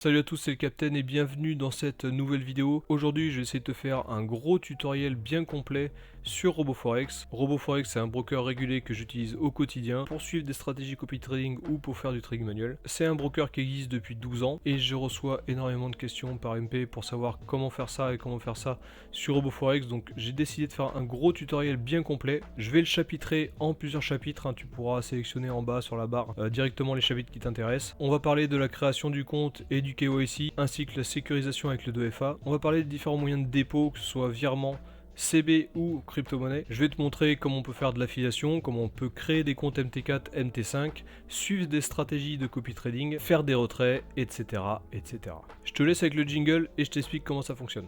Salut à tous, c'est le Captain et bienvenue dans cette nouvelle vidéo. Aujourd'hui, je vais essayer de te faire un gros tutoriel bien complet sur RoboForex. RoboForex, c'est un broker régulé que j'utilise au quotidien pour suivre des stratégies copy trading ou pour faire du trading manuel. C'est un broker qui existe depuis 12 ans et je reçois énormément de questions par MP pour savoir comment faire ça et comment faire ça sur RoboForex. Donc j'ai décidé de faire un gros tutoriel bien complet. Je vais le chapitrer en plusieurs chapitres, hein. Tu pourras sélectionner en bas sur la barre directement les chapitres qui t'intéressent. On va parler de la création du compte et du KYC, ainsi que la sécurisation avec le 2FA. On va parler des différents moyens de dépôt, que ce soit virement, CB ou crypto-monnaie. Je vais te montrer comment on peut faire de l'affiliation, comment on peut créer des comptes MT4, MT5, suivre des stratégies de copy trading, faire des retraits, etc. etc. Je te laisse avec le jingle et je t'explique comment ça fonctionne.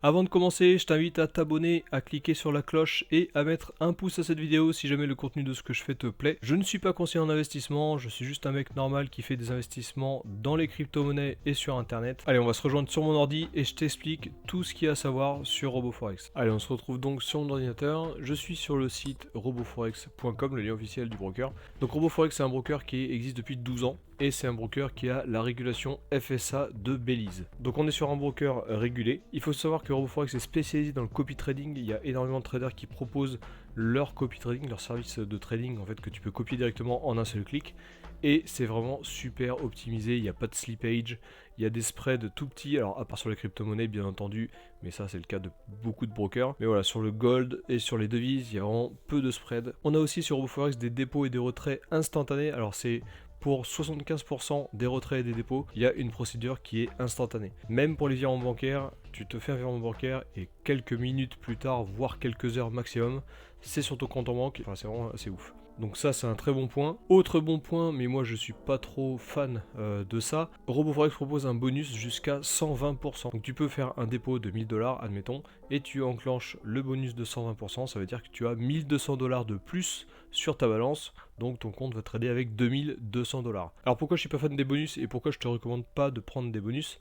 Avant de commencer, je t'invite à t'abonner, à cliquer sur la cloche et à mettre un pouce à cette vidéo si jamais le contenu de ce que je fais te plaît. Je ne suis pas conseiller en investissement, je suis juste un mec normal qui fait des investissements dans les crypto-monnaies et sur internet. Allez, on va se rejoindre sur mon ordi et je t'explique tout ce qu'il y a à savoir sur RoboForex. Allez, on se retrouve donc sur mon ordinateur. Je suis sur le site roboforex.com, le lien officiel du broker. Donc RoboForex, c'est un broker qui existe depuis 12 ans. Et c'est un broker qui a la régulation FSA de Belize. Donc on est sur un broker régulé. Il faut savoir que RoboForex est spécialisé dans le copy trading. Il y a énormément de traders qui proposent leur copy trading, leur service de trading en fait que tu peux copier directement en un seul clic. Et c'est vraiment super optimisé, il n'y a pas de slippage, il y a des spreads tout petits, alors à part sur les crypto-monnaies bien entendu, mais ça c'est le cas de beaucoup de brokers. Mais voilà, sur le gold et sur les devises, il y a vraiment peu de spread. On a aussi sur RoboForex des dépôts et des retraits instantanés, alors c'est pour 75% des retraits et des dépôts, il y a une procédure qui est instantanée. Même pour les virements bancaires, tu te fais un virement bancaire et quelques minutes plus tard, voire quelques heures maximum, c'est sur ton compte en banque. Enfin, c'est vraiment assez ouf. Donc ça c'est un très bon point. Autre bon point, mais moi je suis pas trop fan de ça, RoboForex propose un bonus jusqu'à 120%. Donc tu peux faire un dépôt de 1000$, admettons, et tu enclenches le bonus de 120%, ça veut dire que tu as 1200$ de plus sur ta balance, donc ton compte va trader avec 2200$. Alors pourquoi je suis pas fan des bonus et pourquoi je te recommande pas de prendre des bonus?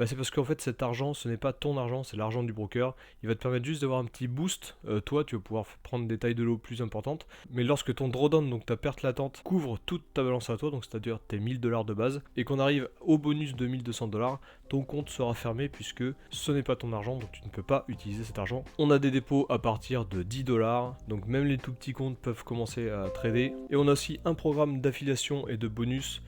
C'est parce qu'en fait cet argent ce n'est pas ton argent, c'est l'argent du broker. Il va te permettre juste d'avoir un petit boost. Toi tu vas pouvoir prendre des tailles de lot plus importantes. Mais lorsque ton drawdown, donc ta perte latente, couvre toute ta balance à toi, donc c'est-à-dire tes 1000$ de base, et qu'on arrive au bonus de 1200$, ton compte sera fermé puisque ce n'est pas ton argent, donc tu ne peux pas utiliser cet argent. On a des dépôts à partir de 10$, donc même les tout petits comptes peuvent commencer à trader. Et on a aussi un programme d'affiliation et de bonus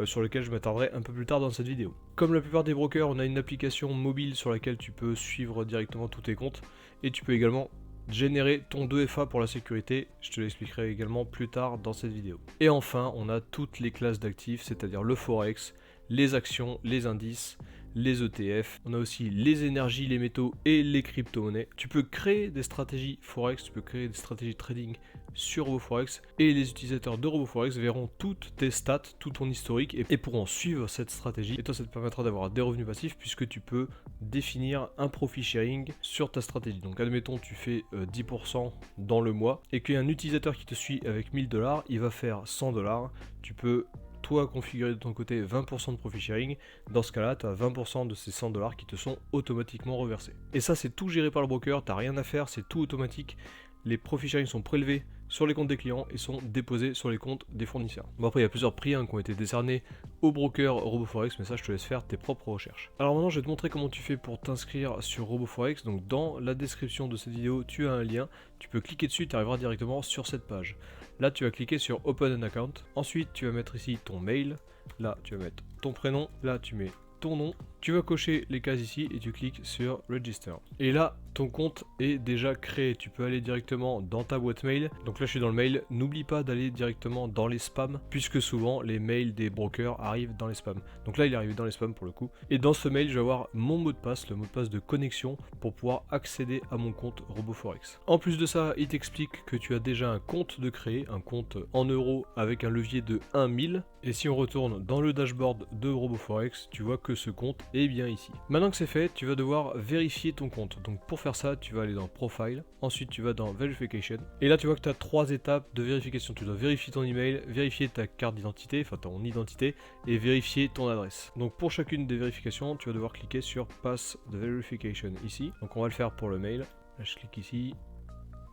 sur lequel je m'attarderai un peu plus tard dans cette vidéo. Comme la plupart des brokers, on a une application mobile sur laquelle tu peux suivre directement tous tes comptes et tu peux également générer ton 2FA pour la sécurité, je te l'expliquerai également plus tard dans cette vidéo. Et enfin, on a toutes les classes d'actifs, c'est-à-dire le Forex, les actions, les indices, les ETF, on a aussi les énergies, les métaux et les crypto-monnaies. Tu peux créer des stratégies Forex, tu peux créer des stratégies trading sur RoboForex et les utilisateurs de RoboForex verront toutes tes stats, tout ton historique et pourront suivre cette stratégie. Et toi, ça te permettra d'avoir des revenus passifs puisque tu peux définir un profit sharing sur ta stratégie. Donc admettons tu fais 10% dans le mois et qu'il y a un utilisateur qui te suit avec 1000$, il va faire 100$, tu peux toi configurer de ton côté 20% de profit sharing, dans ce cas-là, tu as 20% de ces 100$ qui te sont automatiquement reversés. Et ça, c'est tout géré par le broker, tu n'as rien à faire, c'est tout automatique. Les profit sharing sont prélevés sur les comptes des clients et sont déposés sur les comptes des fournisseurs. Bon, après, il y a plusieurs prix qui ont été décernés au broker RoboForex, mais ça, je te laisse faire tes propres recherches. Alors maintenant, je vais te montrer comment tu fais pour t'inscrire sur RoboForex. Donc, dans la description de cette vidéo, tu as un lien. Tu peux cliquer dessus, tu arriveras directement sur cette page. Là, tu vas cliquer sur Open an account. Ensuite, tu vas mettre ici ton mail. Là, tu vas mettre ton prénom. Là, tu mets ton nom. Tu vas cocher les cases ici et tu cliques sur Register. Et là, ton compte est déjà créé. Tu peux aller directement dans ta boîte mail. Donc là, je suis dans le mail. N'oublie pas d'aller directement dans les spams, puisque souvent les mails des brokers arrivent dans les spams. Donc là, il est arrivé dans les spams pour le coup. Et dans ce mail, je vais avoir mon mot de passe, le mot de passe de connexion pour pouvoir accéder à mon compte RoboForex. En plus de ça, il t'explique que tu as déjà un compte de créer, un compte en euros avec un levier de 1000. Et si on retourne dans le dashboard de RoboForex, tu vois que ce compte est bien ici. Maintenant que c'est fait, tu vas devoir vérifier ton compte. Donc pour faire ça, tu vas aller dans Profile, ensuite tu vas dans Verification, et là tu vois que tu as 3 étapes de vérification. Tu dois vérifier ton email, vérifier ta carte d'identité, enfin ton identité, et vérifier ton adresse. Donc pour chacune des vérifications, tu vas devoir cliquer sur Pass the Verification ici. Donc on va le faire pour le mail. Là je clique ici,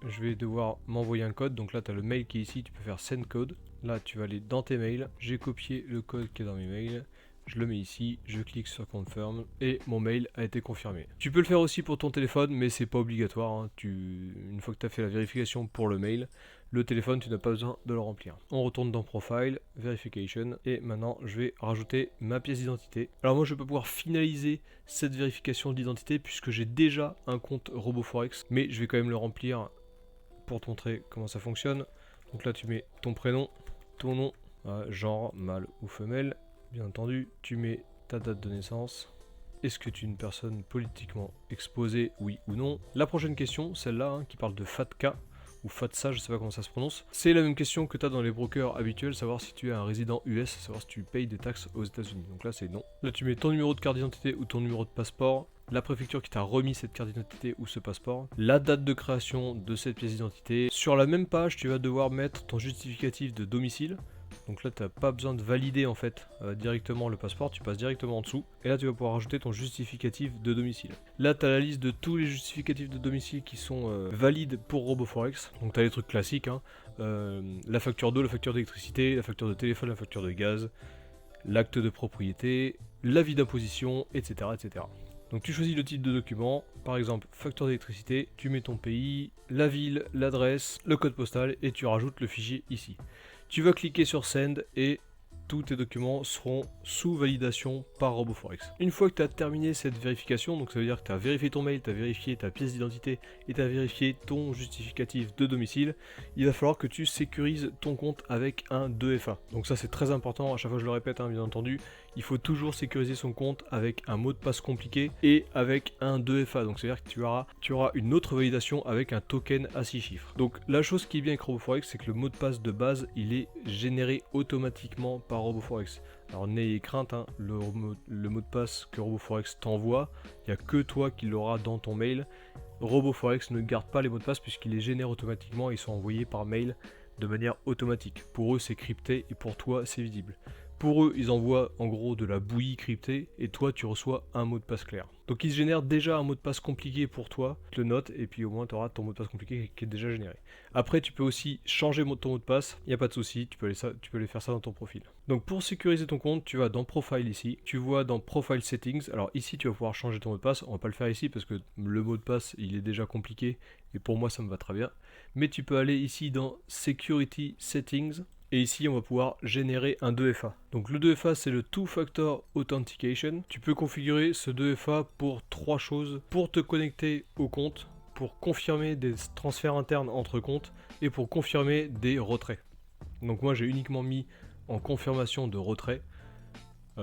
je vais devoir m'envoyer un code. Donc là, tu as le mail qui est ici, tu peux faire send code. Là, tu vas aller dans tes mails. J'ai copié le code qui est dans mes mails. Je le mets ici, je clique sur confirm et mon mail a été confirmé. Tu peux le faire aussi pour ton téléphone, mais c'est pas obligatoire. Hein. Une fois que tu as fait la vérification pour le mail, le téléphone, tu n'as pas besoin de le remplir. On retourne dans Profile, Verification, et maintenant je vais rajouter ma pièce d'identité. Alors moi je vais pas pouvoir finaliser cette vérification d'identité puisque j'ai déjà un compte RoboForex, mais je vais quand même le remplir pour te montrer comment ça fonctionne. Donc là tu mets ton prénom, ton nom, genre mâle ou femelle. Bien entendu, tu mets ta date de naissance. Est-ce que tu es une personne politiquement exposée, oui ou non? La prochaine question, celle-là, qui parle de FATCA, ou FATSA, je sais pas comment ça se prononce. C'est la même question que tu as dans les brokers habituels, savoir si tu es un résident US, savoir si tu payes des taxes aux États-Unis. Donc là, c'est non. Là, tu mets ton numéro de carte d'identité ou ton numéro de passeport, la préfecture qui t'a remis cette carte d'identité ou ce passeport, la date de création de cette pièce d'identité. Sur la même page, tu vas devoir mettre ton justificatif de domicile. Donc là, tu n'as pas besoin de valider en fait directement le passeport, tu passes directement en dessous. Et là, tu vas pouvoir rajouter ton justificatif de domicile. Là, tu as la liste de tous les justificatifs de domicile qui sont valides pour RoboForex. Donc tu as les trucs classiques, hein, la facture d'eau, la facture d'électricité, la facture de téléphone, la facture de gaz, l'acte de propriété, l'avis d'imposition, etc., etc. Donc tu choisis le type de document, par exemple facture d'électricité, tu mets ton pays, la ville, l'adresse, le code postal et tu rajoutes le fichier ici. Tu vas cliquer sur Send et tous tes documents seront sous validation par RoboForex. Une fois que tu as terminé cette vérification, donc ça veut dire que tu as vérifié ton mail, tu as vérifié ta pièce d'identité et tu as vérifié ton justificatif de domicile, il va falloir que tu sécurises ton compte avec un 2FA. Donc ça c'est très important, à chaque fois je le répète hein, bien entendu, il faut toujours sécuriser son compte avec un mot de passe compliqué et avec un 2FA. Donc c'est-à-dire que tu auras une autre validation avec un token à 6 chiffres. Donc la chose qui est bien avec RoboForex, c'est que le mot de passe de base, il est généré automatiquement par RoboForex. Alors n'ayez crainte, hein, le mot de passe que RoboForex t'envoie, il n'y a que toi qui l'auras dans ton mail. RoboForex ne garde pas les mots de passe puisqu'il les génère automatiquement et ils sont envoyés par mail de manière automatique. Pour eux c'est crypté et pour toi c'est visible. Pour eux, ils envoient en gros de la bouillie cryptée et toi tu reçois un mot de passe clair. Donc ils génèrent déjà un mot de passe compliqué pour toi, tu le notes et puis au moins tu auras ton mot de passe compliqué qui est déjà généré. Après tu peux aussi changer ton mot de passe, il n'y a pas de souci, tu peux aller faire ça dans ton profil. Donc pour sécuriser ton compte, tu vas dans Profile ici, tu vois dans Profile Settings, alors ici tu vas pouvoir changer ton mot de passe, on va pas le faire ici parce que le mot de passe il est déjà compliqué et pour moi ça me va très bien. Mais tu peux aller ici dans Security Settings. Et ici, on va pouvoir générer un 2FA. Donc le 2FA, c'est le Two Factor Authentication. Tu peux configurer ce 2FA pour 3 choses. Pour te connecter au compte, pour confirmer des transferts internes entre comptes et pour confirmer des retraits. Donc moi, j'ai uniquement mis en confirmation de retrait,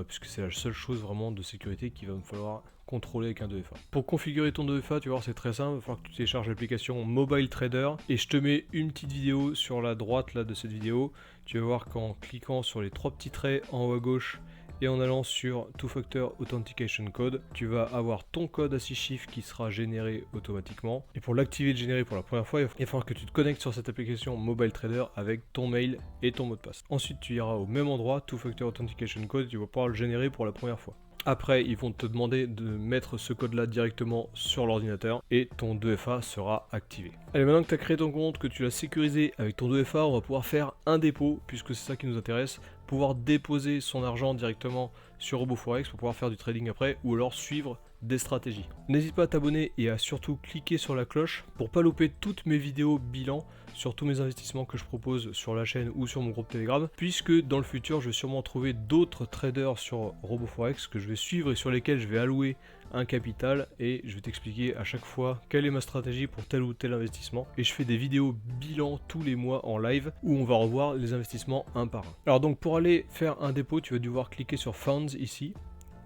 puisque c'est la seule chose vraiment de sécurité qu'il va me falloir contrôler avec un 2FA. Pour configurer ton 2FA, tu vas voir c'est très simple, il va falloir que tu télécharges l'application Mobile Trader et je te mets une petite vidéo sur la droite là de cette vidéo. Tu vas voir qu'en cliquant sur les 3 petits traits en haut à gauche et en allant sur Two Factor Authentication Code, tu vas avoir ton code à 6 chiffres qui sera généré automatiquement. Et pour l'activer et le générer pour la première fois, il va falloir que tu te connectes sur cette application Mobile Trader avec ton mail et ton mot de passe. Ensuite, tu iras au même endroit, Two Factor Authentication Code, et tu vas pouvoir le générer pour la première fois. Après, ils vont te demander de mettre ce code-là directement sur l'ordinateur et ton 2FA sera activé. Allez, maintenant que tu as créé ton compte, que tu l'as sécurisé avec ton 2FA, on va pouvoir faire un dépôt, puisque c'est ça qui nous intéresse, pouvoir déposer son argent directement sur RoboForex pour pouvoir faire du trading après, ou alors suivre des stratégies. N'hésite pas à t'abonner et à surtout cliquer sur la cloche pour pas louper toutes mes vidéos bilan sur tous mes investissements que je propose sur la chaîne ou sur mon groupe Telegram, puisque dans le futur je vais sûrement trouver d'autres traders sur RoboForex que je vais suivre et sur lesquels je vais allouer un capital et je vais t'expliquer à chaque fois quelle est ma stratégie pour tel ou tel investissement. Et je fais des vidéos bilan tous les mois en live où on va revoir les investissements un par un. Alors donc pour aller faire un dépôt, tu vas devoir cliquer sur Funds ici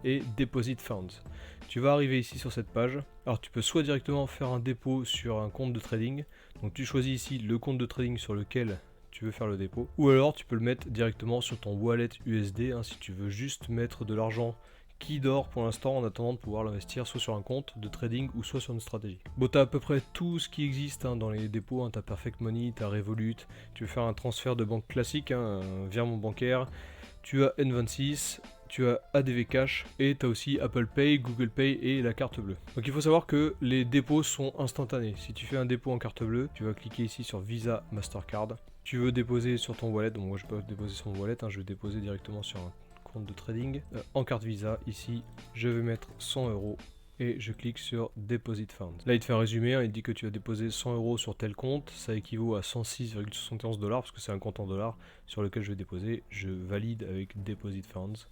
et Deposit Funds. Tu vas arriver ici sur cette page. Alors tu peux soit directement faire un dépôt sur un compte de trading. Donc tu choisis ici le compte de trading sur lequel tu veux faire le dépôt. Ou alors tu peux le mettre directement sur ton wallet USD si tu veux juste mettre de l'argent qui dort pour l'instant en attendant de pouvoir l'investir soit sur un compte de trading ou soit sur une stratégie. Bon, tu as à peu près tout ce qui existe dans les dépôts, tu as Perfect Money, tu as Revolut, tu veux faire un transfert de banque classique, un virement bancaire, tu as N26, tu as ADV Cash et tu as aussi Apple Pay, Google Pay et la carte bleue. Donc il faut savoir que les dépôts sont instantanés. Si tu fais un dépôt en carte bleue, tu vas cliquer ici sur Visa Mastercard. Tu veux déposer sur ton wallet, donc moi je peux pas déposer sur mon wallet, je vais déposer directement sur un compte de trading. En carte Visa, ici, je vais mettre 100 € et je clique sur Deposit Funds. Là il te fait un résumé, il dit que tu as déposé 100 € sur tel compte, ça équivaut à 106,71 $ parce que c'est un compte en dollars sur lequel je vais déposer. Je valide avec Deposit Funds.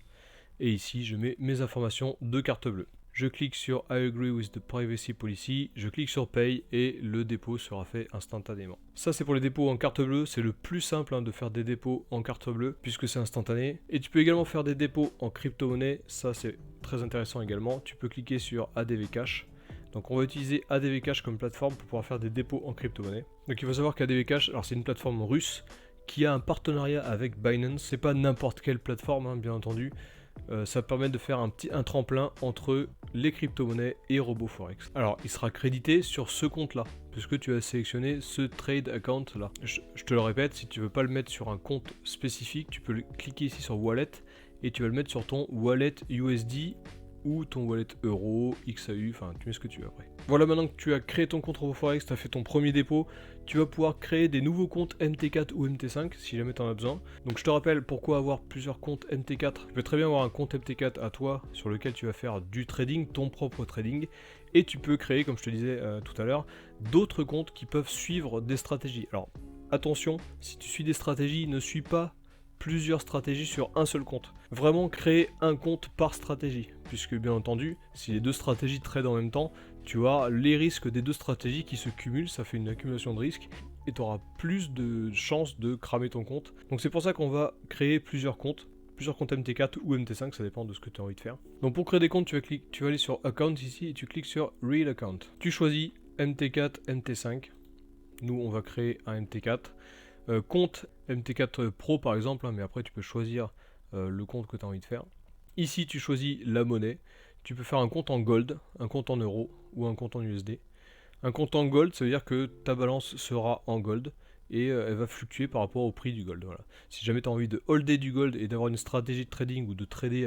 Et ici, je mets mes informations de carte bleue. Je clique sur I agree with the privacy policy, je clique sur Pay et le dépôt sera fait instantanément. Ça c'est pour les dépôts en carte bleue, c'est le plus simple de faire des dépôts en carte bleue puisque c'est instantané. Et tu peux également faire des dépôts en crypto-monnaie, ça c'est très intéressant également. Tu peux cliquer sur ADV Cash. Donc on va utiliser ADV Cash comme plateforme pour pouvoir faire des dépôts en crypto-monnaie. Donc il faut savoir qu'ADV Cash, alors c'est une plateforme russe qui a un partenariat avec Binance. C'est pas n'importe quelle plateforme bien entendu. Ça permet de faire un tremplin entre les crypto-monnaies et RoboForex. Alors, il sera crédité sur ce compte-là, puisque tu as sélectionné ce trade account-là. Je te le répète, si tu veux pas le mettre sur un compte spécifique, tu peux cliquer ici sur Wallet et tu vas le mettre sur ton Wallet USD ou ton wallet euro, XAU, enfin tu mets ce que tu veux après. Voilà, maintenant que tu as créé ton compte RoboForex, tu as fait ton premier dépôt, tu vas pouvoir créer des nouveaux comptes MT4 ou MT5 si jamais tu en as besoin. Donc je te rappelle pourquoi avoir plusieurs comptes MT4. Tu peux très bien avoir un compte MT4 à toi sur lequel tu vas faire du trading, ton propre trading, et tu peux créer, comme je te disais tout à l'heure, d'autres comptes qui peuvent suivre des stratégies. Alors attention, si tu suis des stratégies, ne suis pas plusieurs stratégies sur un seul compte. Vraiment créer un compte par stratégie, puisque bien entendu, si les deux stratégies tradent en même temps, tu as les risques des deux stratégies qui se cumulent, ça fait une accumulation de risques, et tu auras plus de chances de cramer ton compte. Donc c'est pour ça qu'on va créer plusieurs comptes MT4 ou MT5, ça dépend de ce que tu as envie de faire. Donc pour créer des comptes, tu vas aller sur Account ici, et tu cliques sur Real Account. Tu choisis MT4, MT5, nous on va créer un MT4. Compte MT4 Pro par exemple, mais après tu peux choisir le compte que tu as envie de faire. Ici tu choisis la monnaie, tu peux faire un compte en gold, un compte en euros ou un compte en USD. Un compte en gold, ça veut dire que ta balance sera en gold et elle va fluctuer par rapport au prix du gold. Voilà. Si jamais tu as envie de holder du gold et d'avoir une stratégie de trading ou de trader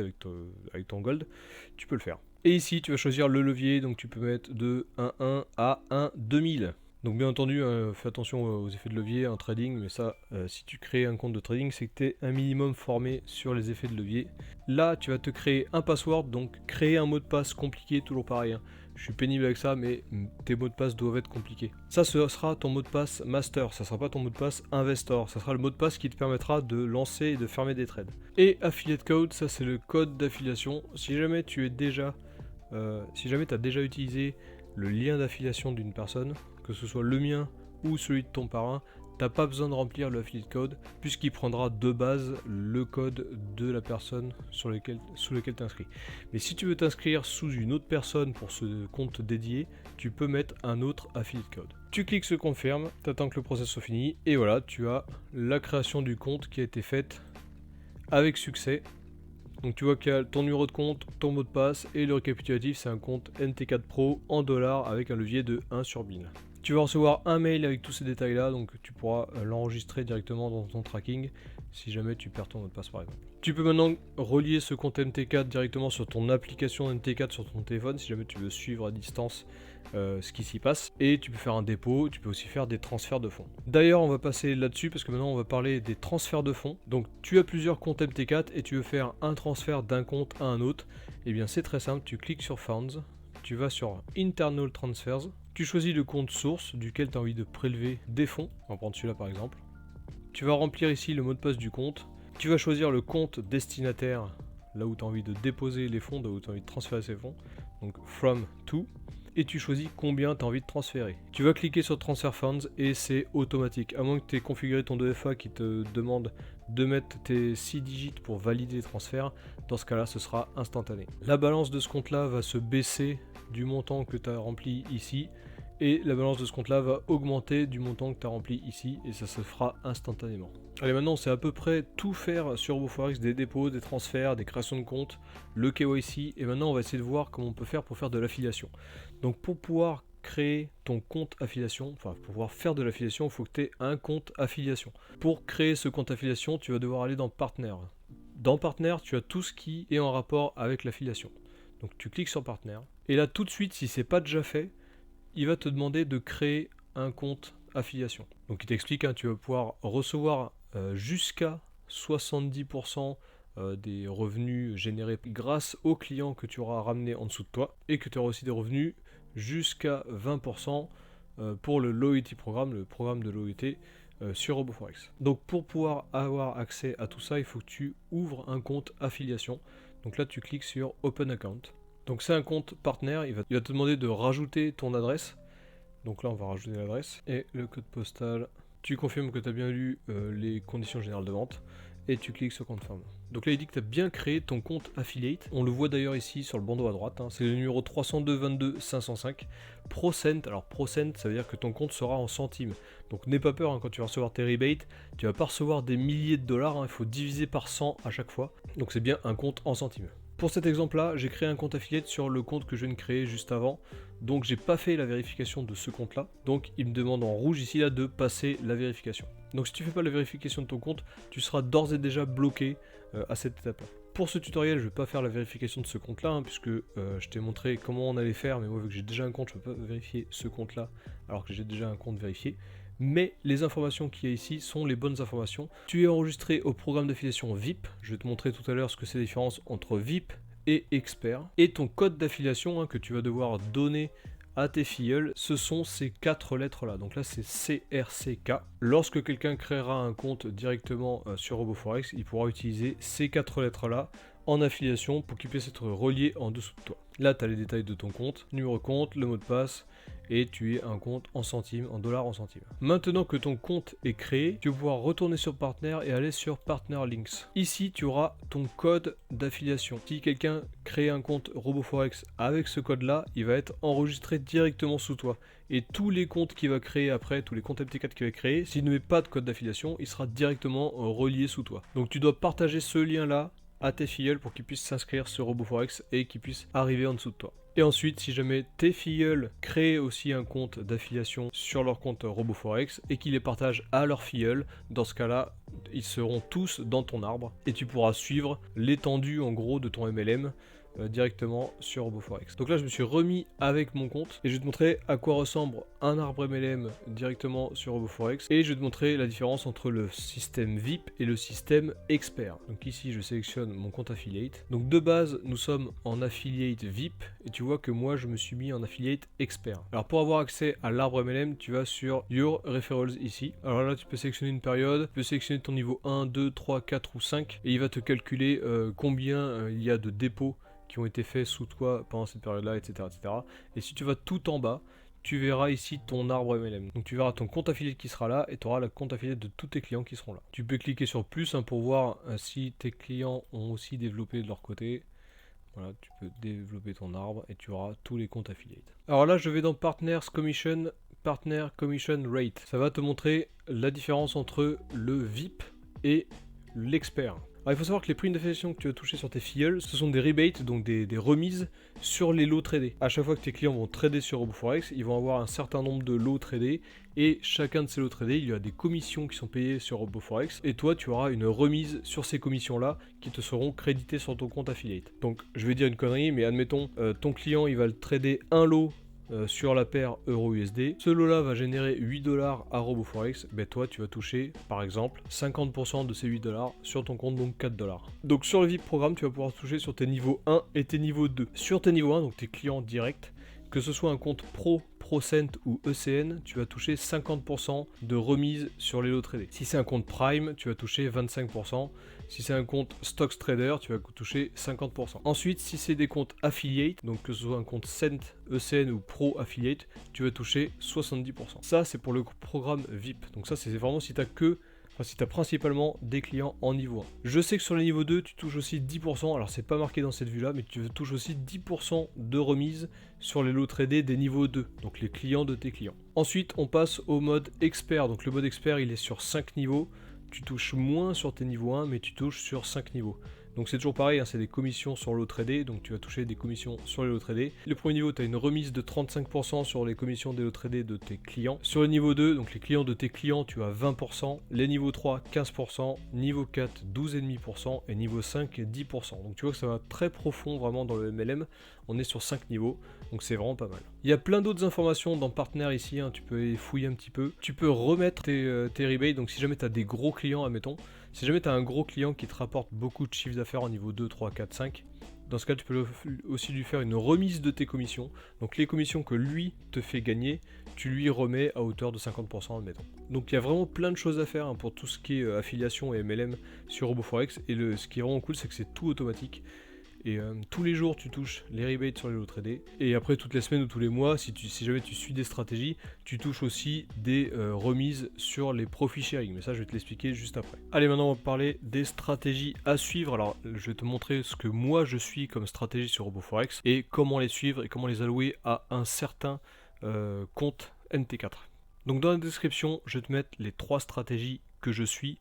avec ton gold, tu peux le faire. Et ici tu vas choisir le levier, donc tu peux mettre de 1,1 à 1,2000. Donc bien entendu, fais attention aux effets de levier en trading, mais ça, si tu crées un compte de trading, c'est que tu es un minimum formé sur les effets de levier. Là, tu vas te créer un password, donc créer un mot de passe compliqué, toujours pareil. Je suis pénible avec ça, mais tes mots de passe doivent être compliqués. Ça, ce sera ton mot de passe master, ça sera pas ton mot de passe investor, ça sera le mot de passe qui te permettra de lancer et de fermer des trades. Et affiliate code, ça c'est le code d'affiliation. Si jamais tu as déjà utilisé le lien d'affiliation d'une personne, que ce soit le mien ou celui de ton parrain, t'as pas besoin de remplir le affiliate code puisqu'il prendra de base le code de la personne sous lequel tu inscris. Mais si tu veux t'inscrire sous une autre personne pour ce compte dédié, tu peux mettre un autre affiliate code. Tu cliques sur confirme, tu attends que le process soit fini et voilà, tu as la création du compte qui a été faite avec succès. Donc tu vois qu'il y a ton numéro de compte, ton mot de passe et le récapitulatif, c'est un compte MT4 Pro en dollars avec un levier de 1/1000. Tu vas recevoir un mail avec tous ces détails là, donc tu pourras l'enregistrer directement dans ton tracking si jamais tu perds ton mot de passe par exemple. Tu peux maintenant relier ce compte MT4 directement sur ton application MT4 sur ton téléphone si jamais tu veux suivre à distance ce qui s'y passe. Et tu peux faire un dépôt, tu peux aussi faire des transferts de fonds. D'ailleurs, on va passer là-dessus parce que maintenant on va parler des transferts de fonds. Donc tu as plusieurs comptes MT4 et tu veux faire un transfert d'un compte à un autre. Et bien c'est très simple, tu cliques sur Funds, tu vas sur Internal Transfers, tu choisis le compte source duquel tu as envie de prélever des fonds. On va prendre celui-là par exemple. Tu vas remplir ici le mot de passe du compte. Tu vas choisir le compte destinataire, là où tu as envie de déposer les fonds, là où tu as envie de transférer ces fonds. Donc From To. Et tu choisis combien tu as envie de transférer. Tu vas cliquer sur Transfer Funds et c'est automatique. À moins que tu aies configuré ton 2FA qui te demande de mettre tes 6 digits pour valider les transferts, dans ce cas-là, ce sera instantané. La balance de ce compte-là va se baisser du montant que tu as rempli ici. Et la balance de ce compte-là va augmenter du montant que tu as rempli ici et ça se fera instantanément. Allez, maintenant on sait à peu près tout faire sur RoboForex, des dépôts, des transferts, des créations de comptes, le KYC, et maintenant on va essayer de voir comment on peut faire pour faire de l'affiliation. Donc pour pouvoir créer ton compte affiliation, enfin pour pouvoir faire de l'affiliation, il faut que tu aies un compte affiliation. Pour créer ce compte affiliation, tu vas devoir aller dans Partner. Dans partenaire, tu as tout ce qui est en rapport avec l'affiliation. Donc tu cliques sur partenaire. Et là tout de suite, si c'est pas déjà fait, il va te demander de créer un compte affiliation. Donc il t'explique, hein, tu vas pouvoir recevoir jusqu'à 70% des revenus générés grâce aux clients que tu auras ramenés en dessous de toi, et que tu auras aussi des revenus jusqu'à 20% pour le Loyalty Programme, le programme de loyauté sur RoboForex. Donc pour pouvoir avoir accès à tout ça, il faut que tu ouvres un compte affiliation. Donc là tu cliques sur Open Account. Donc c'est un compte partenaire, il va te demander de rajouter ton adresse. Donc là on va rajouter l'adresse et le code postal. Tu confirmes que tu as bien lu les conditions générales de vente et tu cliques sur Confirm. Donc là il dit que tu as bien créé ton compte affiliate. On le voit d'ailleurs ici sur le bandeau à droite, hein. C'est le numéro 302 22 505 %. Alors %, ça veut dire que ton compte sera en centimes. Donc n'aie pas peur, hein, quand tu vas recevoir tes rebates, tu vas pas recevoir des milliers de dollars, hein. Il faut diviser par 100 à chaque fois. Donc c'est bien un compte en centimes. Pour cet exemple là, j'ai créé un compte affiliate sur le compte que je viens de créer juste avant. Donc j'ai pas fait la vérification de ce compte là. Donc il me demande en rouge ici là de passer la vérification. Donc si tu fais pas la vérification de ton compte, tu seras d'ores et déjà bloqué à cette étape là. Pour ce tutoriel, je vais pas faire la vérification de ce compte là, hein, puisque je t'ai montré comment on allait faire, mais moi vu que j'ai déjà un compte, je peux pas vérifier ce compte là alors que j'ai déjà un compte vérifié. Mais les informations qu'il y a ici sont les bonnes informations. Tu es enregistré au programme d'affiliation VIP. Je vais te montrer tout à l'heure ce que c'est la différence entre VIP et expert. Et ton code d'affiliation, hein, que tu vas devoir donner à tes filleuls, ce sont ces 4 lettres là. Donc là c'est CRCK. Lorsque quelqu'un créera un compte directement sur RoboForex, il pourra utiliser ces 4 lettres là en affiliation pour qu'il puisse être relié en dessous de toi. Là tu as les détails de ton compte, numéro de compte, le mot de passe, et tu es un compte en centimes, en dollars en centimes. Maintenant que ton compte est créé, tu vas pouvoir retourner sur Partner et aller sur Partner Links. Ici, tu auras ton code d'affiliation. Si quelqu'un crée un compte RoboForex avec ce code-là, il va être enregistré directement sous toi. Et tous les comptes qu'il va créer après, tous les comptes MT4 qu'il va créer, s'il ne met pas de code d'affiliation, il sera directement relié sous toi. Donc tu dois partager ce lien-là à tes filleuls pour qu'ils puissent s'inscrire sur RoboForex et qu'ils puissent arriver en dessous de toi. Et ensuite, si jamais tes filleuls créent aussi un compte d'affiliation sur leur compte RoboForex et qu'ils les partagent à leurs filleuls, dans ce cas-là, ils seront tous dans ton arbre et tu pourras suivre l'étendue en gros de ton MLM directement sur RoboForex. Donc là je me suis remis avec mon compte et je vais te montrer à quoi ressemble un arbre MLM directement sur RoboForex et je vais te montrer la différence entre le système VIP et le système expert. Donc ici je sélectionne mon compte affiliate. Donc de base nous sommes en affiliate VIP et tu vois que moi je me suis mis en affiliate expert. Alors pour avoir accès à l'arbre MLM, tu vas sur Your Referrals ici. Alors là tu peux sélectionner une période, tu peux sélectionner ton niveau 1, 2, 3, 4 ou 5 et il va te calculer combien il y a de dépôts qui ont été faits sous toi pendant cette période-là, etc., etc. Et si tu vas tout en bas, tu verras ici ton arbre MLM. Donc tu verras ton compte affiliate qui sera là et tu auras le compte affiliate de tous tes clients qui seront là. Tu peux cliquer sur plus, hein, pour voir si tes clients ont aussi développé de leur côté. Voilà, tu peux développer ton arbre et tu auras tous les comptes affiliate. Alors là, je vais dans Partner Commission Rate. Ça va te montrer la différence entre le VIP et l'expert. Alors, il faut savoir que les primes d'affiliation que tu vas toucher sur tes filleuls, ce sont des rebates, donc des remises sur les lots tradés. À chaque fois que tes clients vont trader sur RoboForex, ils vont avoir un certain nombre de lots tradés et chacun de ces lots tradés, il y a des commissions qui sont payées sur RoboForex et toi tu auras une remise sur ces commissions-là qui te seront créditées sur ton compte affiliate. Donc je vais dire une connerie, mais admettons, ton client il va le trader un lot sur la paire euro-USD, ce lot là va générer 8 dollars à RoboForex, ben toi tu vas toucher par exemple 50% de ces 8 dollars sur ton compte, donc 4 dollars. Donc sur le VIP programme, tu vas pouvoir toucher sur tes niveaux 1 et tes niveaux 2. Sur tes niveaux 1, donc tes clients directs, que ce soit un compte Pro, ProCent ou ECN, tu vas toucher 50% de remise sur les lots tradés. Si c'est un compte Prime, tu vas toucher 25%. Si c'est un compte Stocks Trader, tu vas toucher 50%. Ensuite, si c'est des comptes Affiliate, donc que ce soit un compte Cent, ECN ou Pro Affiliate, tu vas toucher 70%. Ça, c'est pour le programme VIP. Donc ça, c'est vraiment si tu as principalement des clients en niveau 1. Je sais que sur le niveau 2, tu touches aussi 10%, alors c'est pas marqué dans cette vue-là, mais tu touches aussi 10% de remise sur les lots tradés des niveaux 2, donc les clients de tes clients. Ensuite, on passe au mode expert. Donc le mode expert, il est sur 5 niveaux. Tu touches moins sur tes niveaux 1, mais tu touches sur 5 niveaux. Donc c'est toujours pareil, hein, c'est des commissions sur lot tradé, donc tu vas toucher des commissions sur les lots tradés. Le premier niveau, tu as une remise de 35% sur les commissions des lots tradés de tes clients. Sur le niveau 2, donc les clients de tes clients, tu as 20%, les niveaux 3, 15%, niveau 4, 12,5% et niveau 5, 10%. Donc tu vois que ça va très profond vraiment dans le MLM, on est sur 5 niveaux, donc c'est vraiment pas mal. Il y a plein d'autres informations dans Partner ici, hein, tu peux les fouiller un petit peu. Tu peux remettre tes rebates, donc si jamais tu as des gros clients, admettons, si jamais tu as un gros client qui te rapporte beaucoup de chiffre d'affaires au niveau 2, 3, 4, 5, dans ce cas tu peux aussi lui faire une remise de tes commissions. Donc les commissions que lui te fait gagner, tu lui remets à hauteur de 50%, admettons. Donc il y a vraiment plein de choses à faire, hein, pour tout ce qui est affiliation et MLM sur RoboForex. Et ce qui est vraiment cool, c'est que c'est tout automatique. Et tous les jours tu touches les rebates sur les lots tradés. Et après toutes les semaines ou tous les mois, si jamais tu suis des stratégies, tu touches aussi des remises sur les profit sharing. Mais ça je vais te l'expliquer juste après. Allez, maintenant on va parler des stratégies à suivre. Alors je vais te montrer ce que moi je suis comme stratégie sur RoboForex et comment les suivre et comment les allouer à un certain compte MT4. Donc dans la description je vais te mettre les 3 stratégies que je suis.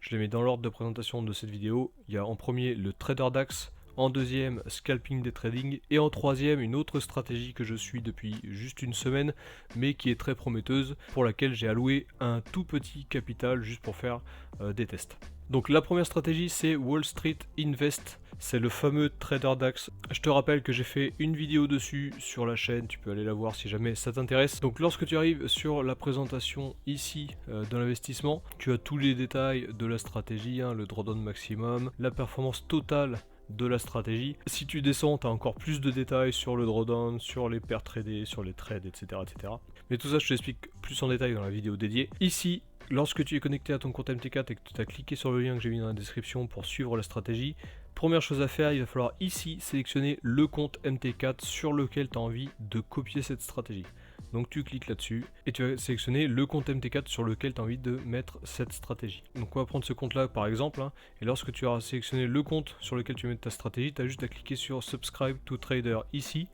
Je les mets dans l'ordre de présentation de cette vidéo. Il y a en premier le Trader DAX, en deuxième Scalping Day Trading et en troisième une autre stratégie que je suis depuis juste une semaine mais qui est très prometteuse, pour laquelle j'ai alloué un tout petit capital juste pour faire des tests. Donc la première stratégie c'est Wall Street Invest, c'est le fameux Trader DAX. Je te rappelle que j'ai fait une vidéo dessus sur la chaîne, tu peux aller la voir si jamais ça t'intéresse. Donc lorsque tu arrives sur la présentation ici de l'investissement, tu as tous les détails de la stratégie, hein, le drawdown maximum, la performance totale de la stratégie. Si tu descends, tu as encore plus de détails sur le drawdown, sur les paires tradées, sur les trades, etc., etc. Mais tout ça, je t'explique plus en détail dans la vidéo dédiée. Ici, lorsque tu es connecté à ton compte MT4 et que tu as cliqué sur le lien que j'ai mis dans la description pour suivre la stratégie, première chose à faire, il va falloir ici sélectionner le compte MT4 sur lequel tu as envie de copier cette stratégie. Donc tu cliques là-dessus et tu vas sélectionner le compte MT4 sur lequel tu as envie de mettre cette stratégie. Donc on va prendre ce compte là par exemple, hein, et lorsque tu auras sélectionné le compte sur lequel tu mets ta stratégie, tu as juste à cliquer sur Subscribe to Trader ici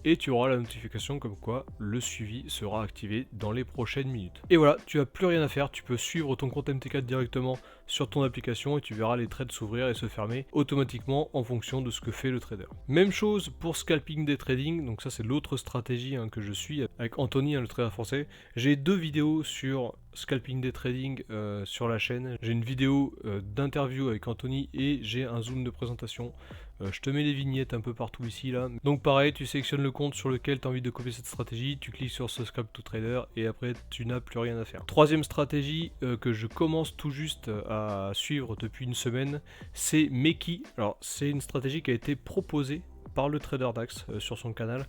et tu auras la notification comme quoi le suivi sera activé dans les prochaines minutes. Et voilà, tu n'as plus rien à faire, tu peux suivre ton compte MT4 directement sur ton application et tu verras les trades s'ouvrir et se fermer automatiquement en fonction de ce que fait le trader. Même chose pour Scalping Day Trading, donc ça c'est l'autre stratégie, hein, que je suis avec Anthony, hein, le trader français. J'ai 2 vidéos sur Scalping Day Trading sur la chaîne. J'ai une vidéo d'interview avec Anthony et j'ai un zoom de présentation. Je te mets les vignettes un peu partout ici là. Donc pareil, tu sélectionnes le compte sur lequel tu as envie de copier cette stratégie, tu cliques sur Subscribe to Trader et après tu n'as plus rien à faire. Troisième stratégie que je commence tout juste à suivre depuis une semaine, c'est Meki. Alors c'est une stratégie qui a été proposée par le Trader DAX sur son canal.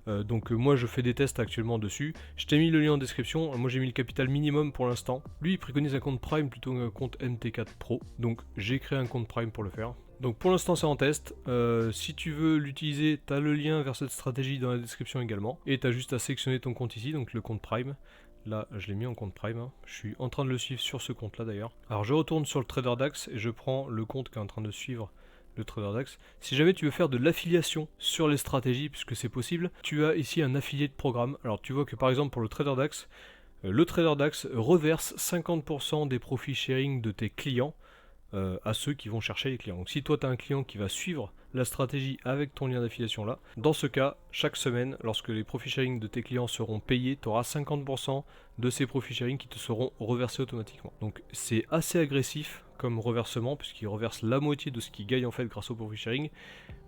Donc moi je fais des tests actuellement dessus. Je t'ai mis le lien en description. Moi j'ai mis le capital minimum pour l'instant. Lui il préconise un compte Prime plutôt qu'un compte MT4 Pro. Donc j'ai créé un compte Prime pour le faire. Donc pour l'instant c'est en test. Si tu veux l'utiliser, tu as le lien vers cette stratégie dans la description également. Et tu as juste à sélectionner ton compte ici, donc le compte Prime. Là je l'ai mis en compte Prime, hein. Je suis en train de le suivre sur ce compte là d'ailleurs. Alors je retourne sur le Trader DAX et je prends le compte qui est en train de suivre le Trader DAX. Si jamais tu veux faire de l'affiliation sur les stratégies, puisque c'est possible, tu as ici un affiliate programme. Alors tu vois que par exemple pour le Trader DAX reverse 50% des profits sharing de tes clients à ceux qui vont chercher les clients. Donc si toi tu as un client qui va suivre la stratégie avec ton lien d'affiliation là, dans ce cas, chaque semaine, lorsque les profit sharing de tes clients seront payés, tu auras 50% de ces profit sharing qui te seront reversés automatiquement. Donc c'est assez agressif comme reversement, puisqu'il reverse la moitié de ce qu'il gagne en fait grâce au profit sharing.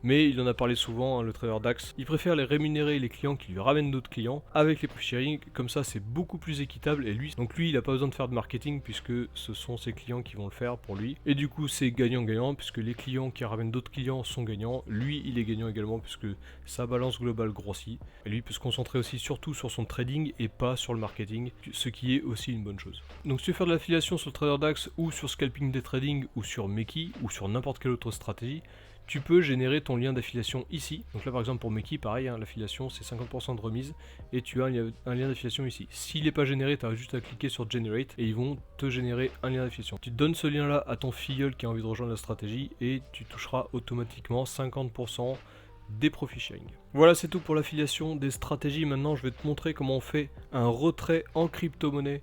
Mais il en a parlé souvent, hein, le trader DAX. Il préfère les rémunérer les clients qui lui ramènent d'autres clients avec les profit sharing. Comme ça, c'est beaucoup plus équitable. Et lui, il n'a pas besoin de faire de marketing puisque ce sont ses clients qui vont le faire pour lui. Et du coup, c'est gagnant-gagnant puisque les clients qui ramènent d'autres clients sont gagnants. Lui, il est gagnant également puisque sa balance globale grossit. Et lui peut se concentrer aussi surtout sur son trading et pas sur le marketing, ce qui est aussi une bonne chose. Donc si tu veux faire de l'affiliation sur le trader DAX ou sur Scalping Day Trading ou sur Meki ou sur n'importe quelle autre stratégie, tu peux générer ton lien d'affiliation ici. Donc là par exemple pour Meki, pareil, hein, l'affiliation c'est 50% de remise et tu as un lien d'affiliation ici. S'il n'est pas généré, tu as juste à cliquer sur Generate et ils vont te générer un lien d'affiliation. Tu donnes ce lien là à ton filleul qui a envie de rejoindre la stratégie et tu toucheras automatiquement 50% des profit sharing. Voilà, c'est tout pour l'affiliation des stratégies. Maintenant je vais te montrer comment on fait un retrait en crypto-monnaie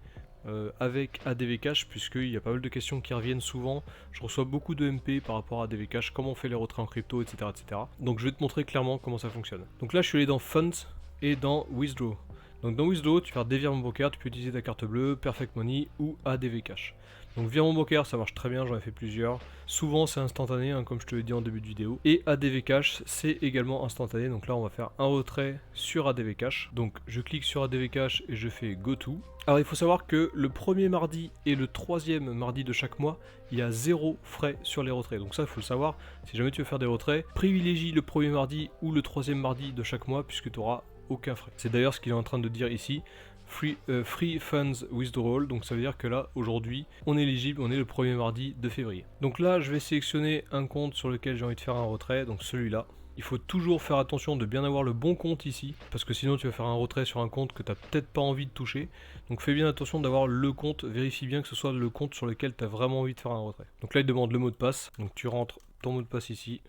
avec ADV Cash, puisqu'il y a pas mal de questions qui reviennent souvent. Je reçois beaucoup de MP par rapport à ADV Cash, comment on fait les retraits en crypto, etc., etc. Donc je vais te montrer clairement comment ça fonctionne. Donc là je suis allé dans Funds et dans Withdraw. Donc dans Withdraw, tu vas faire des virements bancaires, tu peux utiliser ta carte bleue, Perfect Money ou ADV Cash. Donc virement bancaire, ça marche très bien, j'en ai fait plusieurs. Souvent c'est instantané, hein, comme je te l'ai dit en début de vidéo. Et ADV Cash, c'est également instantané. Donc là on va faire un retrait sur ADV Cash. Donc je clique sur ADV Cash et je fais Go To. Alors il faut savoir que le premier mardi et le troisième mardi de chaque mois, il y a 0 frais sur les retraits. Donc ça il faut le savoir, si jamais tu veux faire des retraits, privilégie le premier mardi ou le troisième mardi de chaque mois puisque tu auras aucun frais. C'est d'ailleurs ce qu'il est en train de dire ici. Free Funds Withdrawal, donc ça veut dire que là aujourd'hui on est éligible, on est le premier mardi de février. Donc là je vais sélectionner un compte sur lequel j'ai envie de faire un retrait, donc celui-là. Il faut toujours faire attention de bien avoir le bon compte ici, parce que sinon tu vas faire un retrait sur un compte que tu n'as peut-être pas envie de toucher. Donc fais bien attention d'avoir le compte, vérifie bien que ce soit le compte sur lequel tu as vraiment envie de faire un retrait. Donc là il demande le mot de passe, donc tu rentres ton mot de passe ici.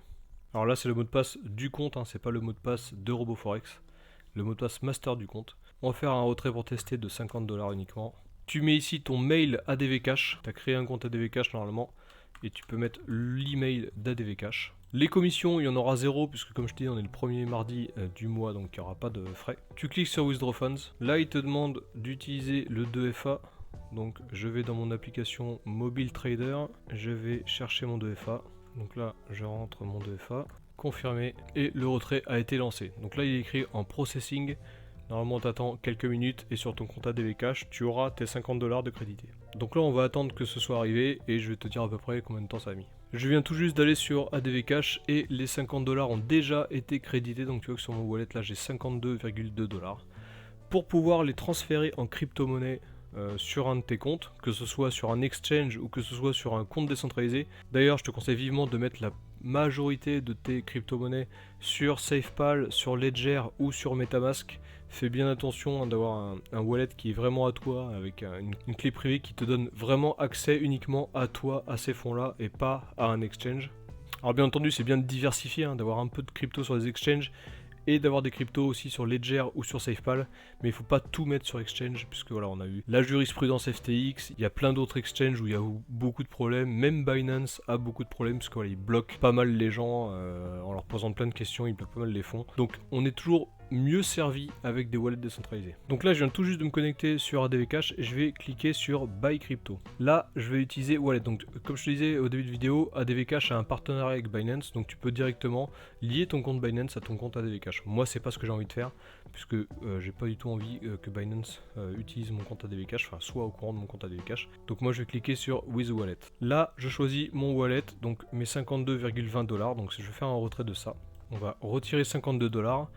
Alors là c'est le mot de passe du compte, hein, c'est pas le mot de passe de RoboForex. Le mot de passe master du compte. On va faire un retrait pour tester de 50$ uniquement. Tu mets ici ton mail ADV Cash. Tu as créé un compte ADV Cash normalement. Et tu peux mettre l'email d'ADV Cash. Les commissions, il y en aura 0, puisque comme je t'ai dit, on est le premier mardi du mois, donc il n'y aura pas de frais. Tu cliques sur Withdraw Funds. Là, il te demande d'utiliser le 2FA. Donc je vais dans mon application Mobile Trader. Je vais chercher mon 2FA. Donc là, je rentre mon 2FA. Confirmé. Et le retrait a été lancé. Donc là, il est écrit en processing. Normalement, tu attends quelques minutes et sur ton compte ADV Cash, tu auras tes 50$ de crédité. Donc là, on va attendre que ce soit arrivé et je vais te dire à peu près combien de temps ça a mis. Je viens tout juste d'aller sur ADV Cash et les 50$ ont déjà été crédités. Donc tu vois que sur mon wallet, là, j'ai 52,2$. Pour pouvoir les transférer en crypto-monnaie sur un de tes comptes, que ce soit sur un exchange ou que ce soit sur un compte décentralisé. D'ailleurs, je te conseille vivement de mettre la majorité de tes crypto-monnaies sur SafePal, sur Ledger ou sur MetaMask. Fais bien attention d'avoir un wallet qui est vraiment à toi, avec une clé privée qui te donne vraiment accès uniquement à toi, à ces fonds-là, et pas à un exchange. Alors bien entendu, c'est bien de diversifier, hein, d'avoir un peu de crypto sur les exchanges, et d'avoir des cryptos aussi sur Ledger ou sur SafePal, mais il ne faut pas tout mettre sur exchange, puisque voilà, on a eu la jurisprudence FTX, il y a plein d'autres exchanges où il y a beaucoup de problèmes, même Binance a beaucoup de problèmes, parce qu'ils bloquent pas mal les gens en leur posant plein de questions, ils bloquent pas mal les fonds. Donc on est toujours mieux servi avec des wallets décentralisés. Donc là je viens tout juste de me connecter sur ADV Cash et je vais cliquer sur Buy Crypto. Là je vais utiliser Wallet. Donc comme je te disais au début de vidéo, ADV Cash a un partenariat avec Binance, donc tu peux directement lier ton compte Binance à ton compte ADV Cash. Moi c'est pas ce que j'ai envie de faire, puisque j'ai pas du tout envie que Binance utilise mon compte ADV Cash, enfin soit au courant de mon compte ADV Cash. Donc moi je vais cliquer sur With Wallet. Là je choisis mon wallet, donc mes 52,20$, donc je vais faire un retrait de ça. On va retirer 52$.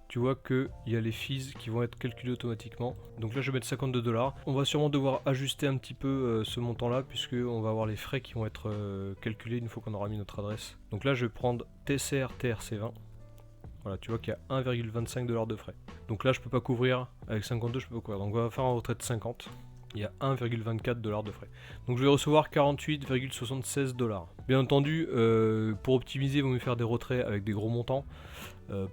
Tu vois qu'il y a les fees qui vont être calculés automatiquement. Donc là je vais mettre 52$. On va sûrement devoir ajuster un petit peu ce montant là, puisque on va avoir les frais qui vont être calculés une fois qu'on aura mis notre adresse. Donc là je vais prendre TCR TRC20. Voilà, tu vois qu'il y a 1,25$ de frais. Donc là je peux pas couvrir, avec 52 je peux pas couvrir. Donc on va faire un retrait de 50. Il y a 1,24$ de frais. Donc je vais recevoir 48,76$. Bien entendu, pour optimiser, il vaut mieux faire des retraits avec des gros montants.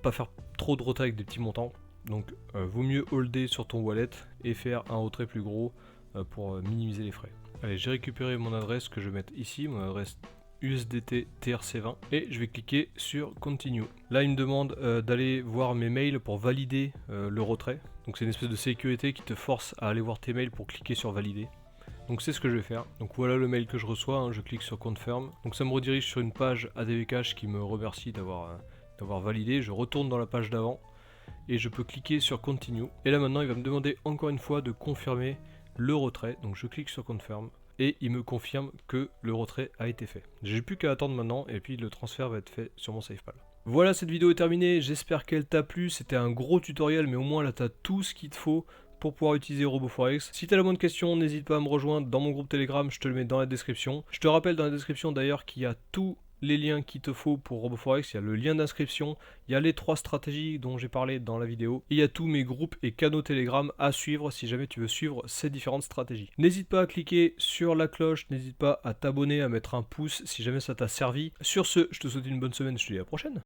Pas faire trop de retraits avec des petits montants. Donc vaut mieux holder sur ton wallet et faire un retrait plus gros pour minimiser les frais. Allez, j'ai récupéré mon adresse que je vais mettre ici, mon adresse USDT TRC20, et je vais cliquer sur Continue. Là il me demande d'aller voir mes mails pour valider le retrait. Donc c'est une espèce de sécurité qui te force à aller voir tes mails pour cliquer sur valider. Donc c'est ce que je vais faire. Donc voilà le mail que je reçois, hein, je clique sur Confirm. Donc ça me redirige sur une page ADV Cash qui me remercie d'avoir validé. Je retourne dans la page d'avant et je peux cliquer sur Continue. Et là maintenant il va me demander encore une fois de confirmer le retrait. Donc je clique sur Confirm. Et il me confirme que le retrait a été fait. J'ai plus qu'à attendre maintenant et puis le transfert va être fait sur mon SafePal. Voilà, cette vidéo est terminée, j'espère qu'elle t'a plu. C'était un gros tutoriel, mais au moins là tu as tout ce qu'il te faut pour pouvoir utiliser RoboForex. Si tu as la moindre question, n'hésite pas à me rejoindre dans mon groupe Telegram, je te le mets dans la description. Je te rappelle dans la description d'ailleurs qu'il y a tout les liens qu'il te faut pour RoboForex. Il y a le lien d'inscription, il y a les 3 stratégies dont j'ai parlé dans la vidéo, et il y a tous mes groupes et canaux Telegram à suivre si jamais tu veux suivre ces différentes stratégies. N'hésite pas à cliquer sur la cloche, n'hésite pas à t'abonner, à mettre un pouce si jamais ça t'a servi. Sur ce, je te souhaite une bonne semaine, je te dis à la prochaine.